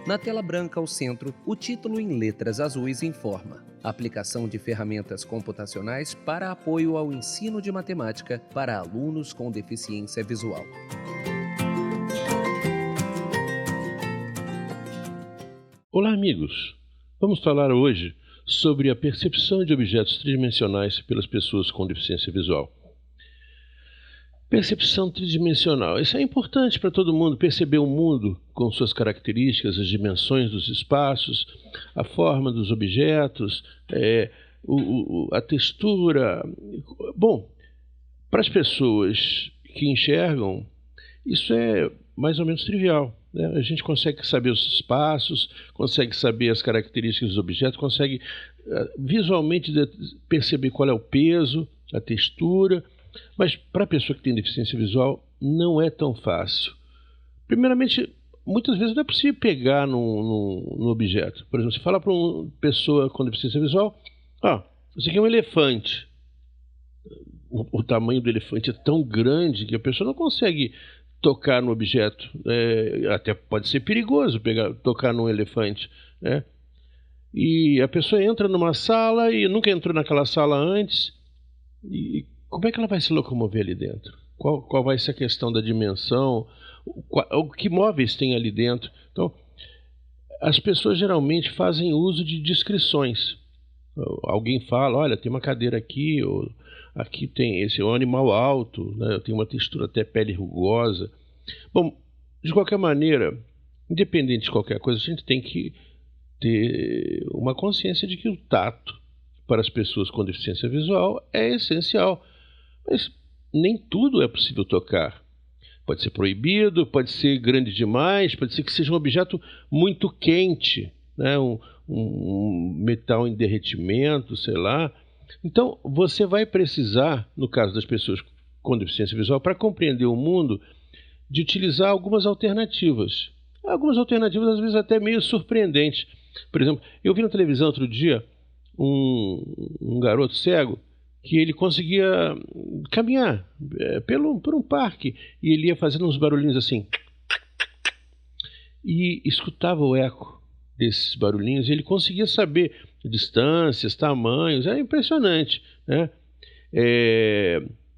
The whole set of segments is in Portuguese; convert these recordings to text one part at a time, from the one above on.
Na tela branca ao centro, o título em letras azuis informa: Aplicação de ferramentas computacionais para apoio ao ensino de matemática para alunos com deficiência visual. Olá, amigos! Vamos falar hoje sobre a percepção de objetos tridimensionais pelas pessoas com deficiência visual. Percepção tridimensional. Isso é importante para todo mundo, perceber o mundo com suas características, as dimensões dos espaços, a forma dos objetos, a textura. Bom, para as pessoas que enxergam, isso é mais ou menos trivial, né? A gente consegue saber os espaços, consegue saber as características dos objetos, consegue visualmente perceber qual é o peso, a textura. Mas para a pessoa que tem deficiência visual não é tão fácil. Primeiramente, muitas vezes não é possível pegar no objeto. Por exemplo, você fala para uma pessoa com deficiência visual: isso aqui é um elefante. O tamanho do elefante é tão grande que a pessoa não consegue tocar no objeto. Até pode ser perigoso tocar num elefante, né? E a pessoa entra numa sala e nunca entrou naquela sala antes. E como é que ela vai se locomover ali dentro? Qual vai ser a questão da dimensão? Que móveis tem ali dentro? Então, as pessoas geralmente fazem uso de descrições. Alguém fala: olha, tem uma cadeira aqui, ou aqui tem esse um animal alto, né? Tem uma textura até pele rugosa. Bom, de qualquer maneira, independente de qualquer coisa, a gente tem que ter uma consciência de que o tato para as pessoas com deficiência visual é essencial. Mas nem tudo é possível tocar. Pode ser proibido, pode ser grande demais, pode ser que seja um objeto muito quente, né? Um metal em derretimento, sei lá. Então, você vai precisar, no caso das pessoas com deficiência visual, para compreender o mundo, de utilizar algumas alternativas. Algumas alternativas, às vezes, até meio surpreendentes. Por exemplo, eu vi na televisão outro dia um garoto cego que ele conseguia caminhar por um parque e ele ia fazendo uns barulhinhos assim e escutava o eco desses barulhinhos e ele conseguia saber distâncias, tamanhos. É impressionante, né?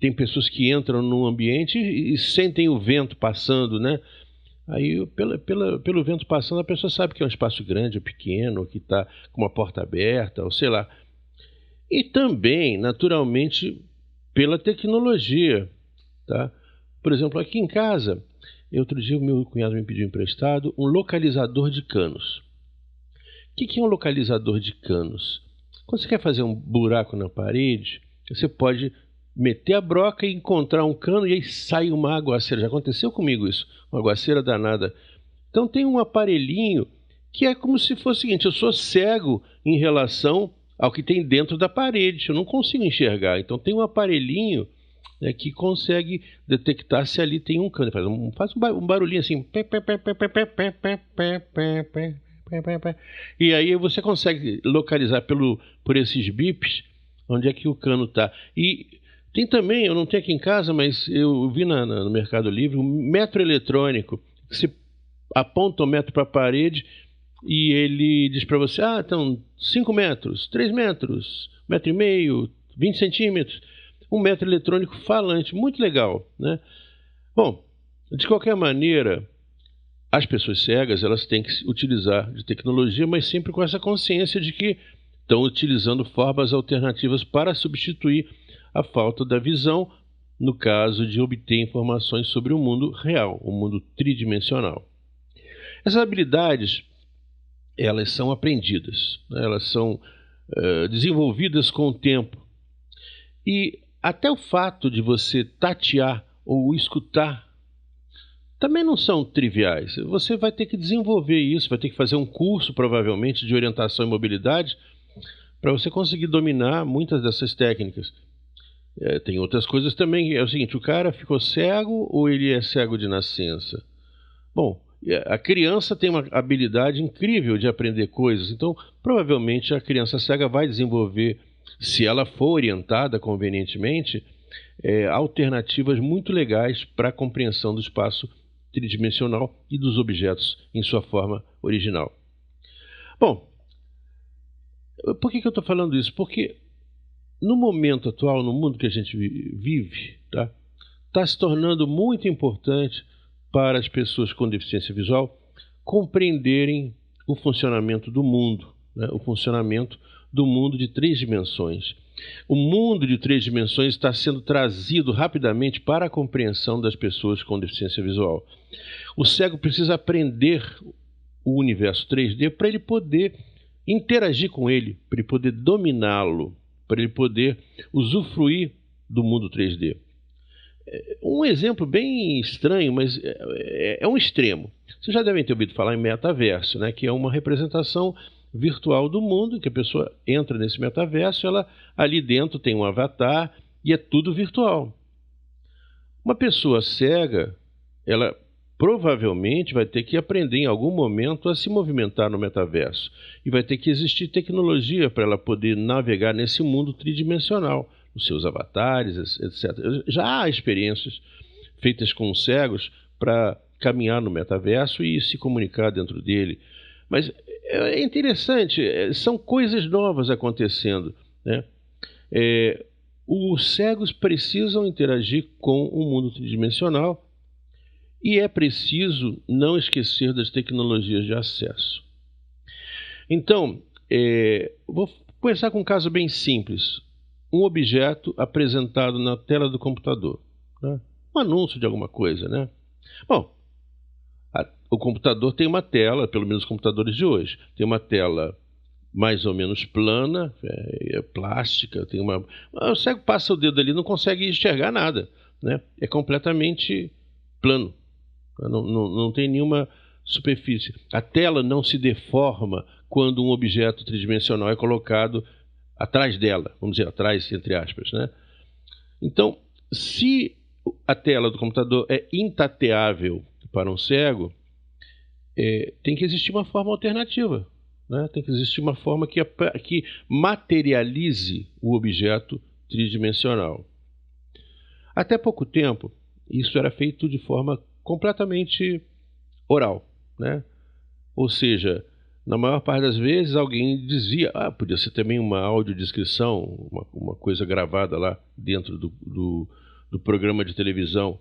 Tem pessoas que entram num ambiente e sentem o vento passando, né? Aí, pelo vento passando, a pessoa sabe que é um espaço grande ou pequeno, ou que está com uma porta aberta, ou sei lá. E também, naturalmente, pela tecnologia, tá? Por exemplo, aqui em casa, outro dia o meu cunhado me pediu emprestado um localizador de canos. O que é um localizador de canos? Quando você quer fazer um buraco na parede, você pode meter a broca e encontrar um cano e aí sai uma aguaceira. Já aconteceu comigo isso, uma aguaceira danada. Então tem um aparelhinho que é como se fosse o seguinte: eu sou cego em relação ao que tem dentro da parede, eu não consigo enxergar. Então tem um aparelhinho, né, que consegue detectar se ali tem um cano. Faz um barulhinho assim. E aí você consegue localizar por esses bips onde é que o cano está. E tem também, eu não tenho aqui em casa, mas eu vi no Mercado Livre, um metro eletrônico. Você aponta o metro para a parede e ele diz para você: então 5 metros, 3 metros, 1,5 metro, 20 centímetros. Um metro eletrônico falante, muito legal, né? Bom, de qualquer maneira, as pessoas cegas, elas têm que utilizar de tecnologia, mas sempre com essa consciência de que estão utilizando formas alternativas para substituir a falta da visão, no caso de obter informações sobre o mundo real, o mundo tridimensional. Essas habilidades, elas são aprendidas, né? Elas são desenvolvidas com o tempo. E até o fato de você tatear ou escutar também não são triviais. Você vai ter que desenvolver isso, vai ter que fazer um curso, provavelmente, de orientação e mobilidade para você conseguir dominar muitas dessas técnicas. Tem outras coisas também. É o seguinte: o cara ficou cego ou ele é cego de nascença? Bom, a criança tem uma habilidade incrível de aprender coisas, então provavelmente a criança cega vai desenvolver, se ela for orientada convenientemente, alternativas muito legais para a compreensão do espaço tridimensional e dos objetos em sua forma original. Bom, por que eu estou falando isso? Porque no momento atual, no mundo que a gente vive, está se tornando muito importante para as pessoas com deficiência visual compreenderem o funcionamento do mundo, o funcionamento do mundo de 3 dimensões. O mundo de 3 dimensões está sendo trazido rapidamente para a compreensão das pessoas com deficiência visual. O cego precisa aprender o universo 3D para ele poder interagir com ele, para ele poder dominá-lo, para ele poder usufruir do mundo 3D. Um exemplo bem estranho, mas é um extremo. Vocês já devem ter ouvido falar em metaverso, que é uma representação virtual do mundo, que a pessoa entra nesse metaverso, ela ali dentro tem um avatar e é tudo virtual. Uma pessoa cega, ela provavelmente vai ter que aprender em algum momento a se movimentar no metaverso. E vai ter que existir tecnologia para ela poder navegar nesse mundo tridimensional, os seus avatares, etc. Já há experiências feitas com cegos para caminhar no metaverso e se comunicar dentro dele. Mas é interessante, são coisas novas acontecendo, os cegos precisam interagir com o mundo tridimensional e é preciso não esquecer das tecnologias de acesso. Então, vou começar com um caso bem simples. Um objeto apresentado na tela do computador. Um anúncio de alguma coisa, Bom, o computador tem uma tela, pelo menos os computadores de hoje, tem uma tela mais ou menos plana, plástica, o cego passa o dedo ali e não consegue enxergar nada, É completamente plano, não tem nenhuma superfície. A tela não se deforma quando um objeto tridimensional é colocado atrás dela, vamos dizer, atrás, entre aspas, Então, se a tela do computador é intateável para um cego, tem que existir uma forma alternativa, Tem que existir uma forma que materialize o objeto tridimensional. Até pouco tempo, isso era feito de forma completamente oral, Ou seja, na maior parte das vezes alguém dizia, podia ser também uma audiodescrição, uma coisa gravada lá dentro do programa de televisão,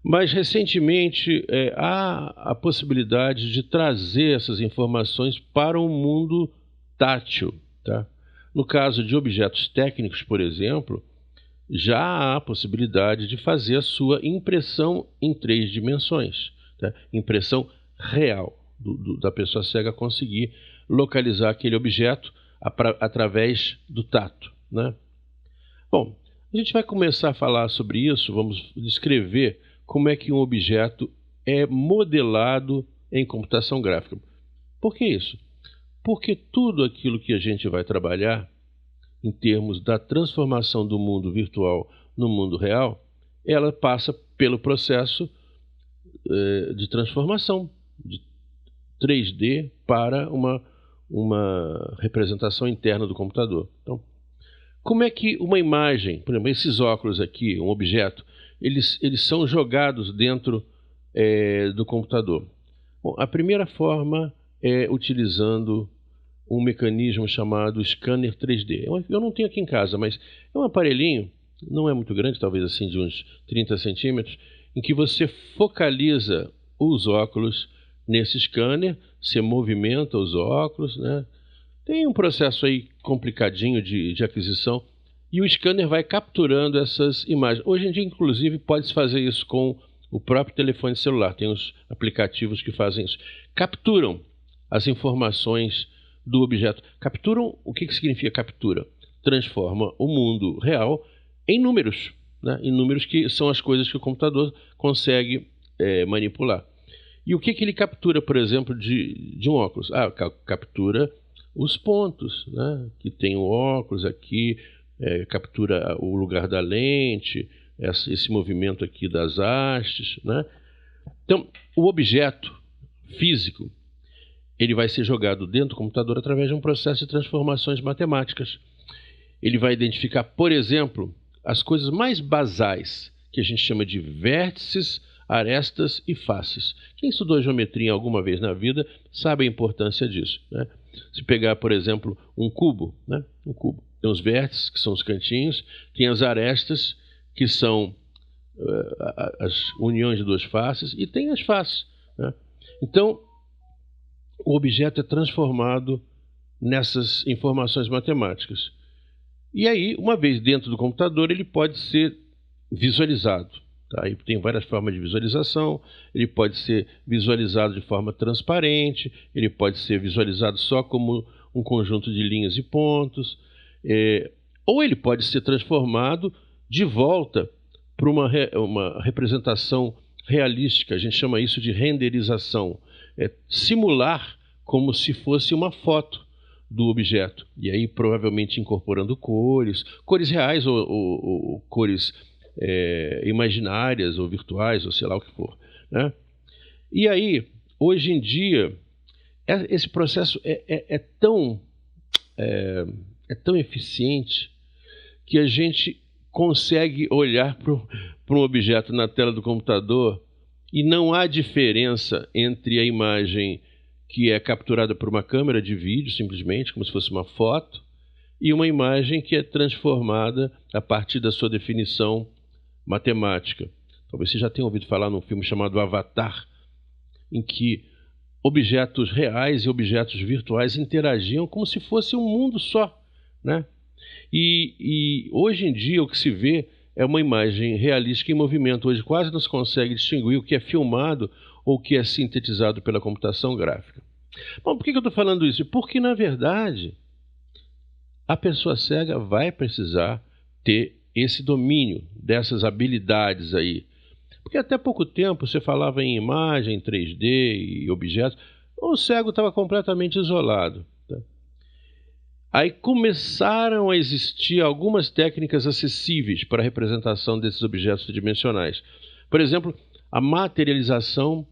Mas recentemente há a possibilidade de trazer essas informações para um mundo tátil, No caso de objetos técnicos, por exemplo, já há a possibilidade de fazer a sua impressão em 3 dimensões, impressão real, da pessoa cega conseguir localizar aquele objeto através do tato, Bom, a gente vai começar a falar sobre isso, vamos descrever como é que um objeto é modelado em computação gráfica. Por que isso? Porque tudo aquilo que a gente vai trabalhar em termos da transformação do mundo virtual no mundo real, ela passa pelo processo de transformação de 3D para uma representação interna do computador. Então, como é que uma imagem, por exemplo, esses óculos aqui, um objeto, eles são jogados dentro do computador? Bom, a primeira forma é utilizando um mecanismo chamado scanner 3D. Eu não tenho aqui em casa, mas é um aparelhinho, não é muito grande, talvez assim de uns 30 centímetros, em que você focaliza os óculos nesse scanner, você movimenta os óculos, Tem um processo aí complicadinho de aquisição e o scanner vai capturando essas imagens. Hoje em dia, inclusive, pode-se fazer isso com o próprio telefone celular. Tem os aplicativos que fazem isso. Capturam as informações do objeto. Capturam, o que significa captura? Transforma o mundo real em números, em números que são as coisas que o computador consegue manipular. E o que ele captura, por exemplo, de um óculos? Captura os pontos, que tem o óculos aqui, captura o lugar da lente, esse movimento aqui das hastes, Então, o objeto físico, ele vai ser jogado dentro do computador através de um processo de transformações matemáticas. Ele vai identificar, por exemplo, as coisas mais basais, que a gente chama de vértices arestas e faces. Quem estudou geometria alguma vez na vida sabe a importância disso, né? Se pegar, por exemplo, um cubo, né? Um cubo. Tem os vértices, que são os cantinhos, tem as arestas, que são as uniões de duas faces, e tem as faces, né? Então, o objeto é transformado nessas informações matemáticas. E aí, uma vez dentro do computador, ele pode ser visualizado. Tá? Aí tem várias formas de visualização. Ele pode ser visualizado de forma transparente, ele pode ser visualizado só como um conjunto de linhas e pontos, ou ele pode ser transformado de volta para uma representação realística. A gente chama isso de renderização. É simular como se fosse uma foto do objeto. E aí provavelmente incorporando cores reais ou cores imaginárias ou virtuais, ou sei lá o que for, né? E aí, hoje em dia, esse processo é tão eficiente que a gente consegue olhar para um objeto na tela do computador e não há diferença entre a imagem que é capturada por uma câmera de vídeo, simplesmente, como se fosse uma foto, e uma imagem que é transformada a partir da sua definição matemática. Talvez você já tenha ouvido falar num filme chamado Avatar, em que objetos reais e objetos virtuais interagiam como se fosse um mundo só, né? E hoje em dia o que se vê é uma imagem realística em movimento. Hoje quase não se consegue distinguir o que é filmado ou o que é sintetizado pela computação gráfica. Bom, por que eu estou falando isso? Porque, na verdade, a pessoa cega vai precisar ter esse domínio dessas habilidades aí. Porque até pouco tempo você falava em imagem, 3D e objetos, o cego estava completamente isolado. Tá? Aí começaram a existir algumas técnicas acessíveis para a representação desses objetos tridimensionais. Por exemplo, a materialização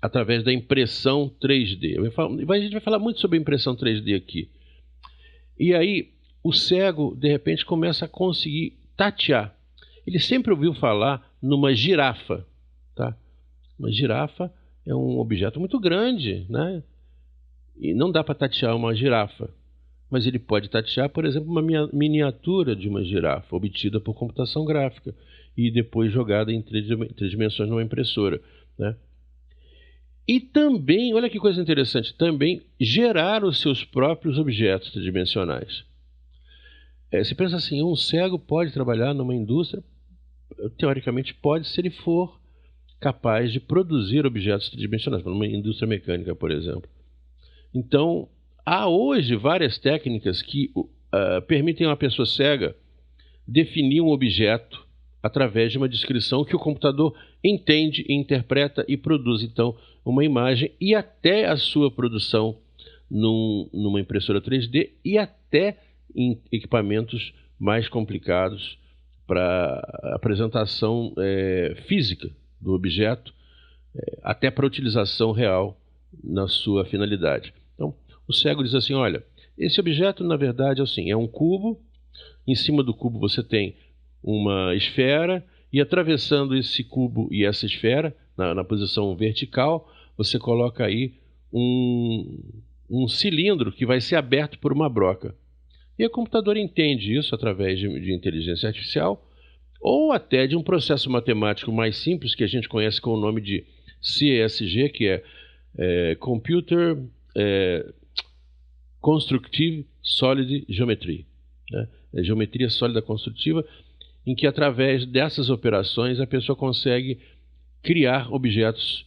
através da impressão 3D. A gente vai falar muito sobre impressão 3D aqui. E aí o cego, de repente, começa a conseguir tatear. Ele sempre ouviu falar numa girafa. Tá? Uma girafa é um objeto muito grande, né? E não dá para tatear uma girafa. Mas ele pode tatear, por exemplo, uma miniatura de uma girafa, obtida por computação gráfica e depois jogada em três dimensões numa impressora, né? E também, olha que coisa interessante, também gerar os seus próprios objetos tridimensionais. Você pensa assim, um cego pode trabalhar numa indústria? Teoricamente pode, se ele for capaz de produzir objetos tridimensionais, numa indústria mecânica, por exemplo. Então, há hoje várias técnicas que permitem a uma pessoa cega definir um objeto através de uma descrição que o computador entende, interpreta e produz, então, uma imagem e até a sua produção numa impressora 3D e até em equipamentos mais complicados para apresentação física do objeto, até para utilização real na sua finalidade. Então, o cego diz assim, olha, esse objeto na verdade é assim, é um cubo, em cima do cubo você tem uma esfera e atravessando esse cubo e essa esfera, na posição vertical, você coloca aí um cilindro que vai ser aberto por uma broca. E o computador entende isso através de inteligência artificial ou até de um processo matemático mais simples que a gente conhece com o nome de CSG, que é Computer Constructive Solid Geometry, né? É geometria sólida construtiva, em que através dessas operações a pessoa consegue criar objetos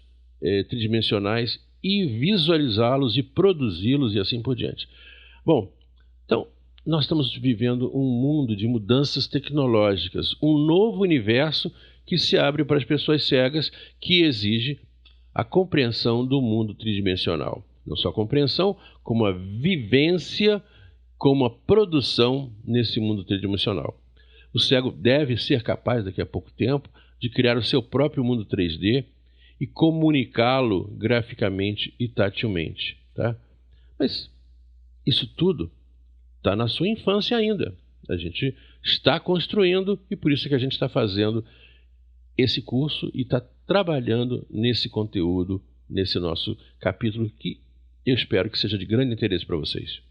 tridimensionais e visualizá-los e produzi-los e assim por diante. Bom, então nós estamos vivendo um mundo de mudanças tecnológicas, um novo universo que se abre para as pessoas cegas, que exige a compreensão do mundo tridimensional. Não só a compreensão, como a vivência, como a produção nesse mundo tridimensional. O cego deve ser capaz, daqui a pouco tempo, de criar o seu próprio mundo 3D e comunicá-lo graficamente e tatilmente. Tá? Mas isso tudo está na sua infância ainda. A gente está construindo e por isso que a gente está fazendo esse curso e está trabalhando nesse conteúdo, nesse nosso capítulo, que eu espero que seja de grande interesse para vocês.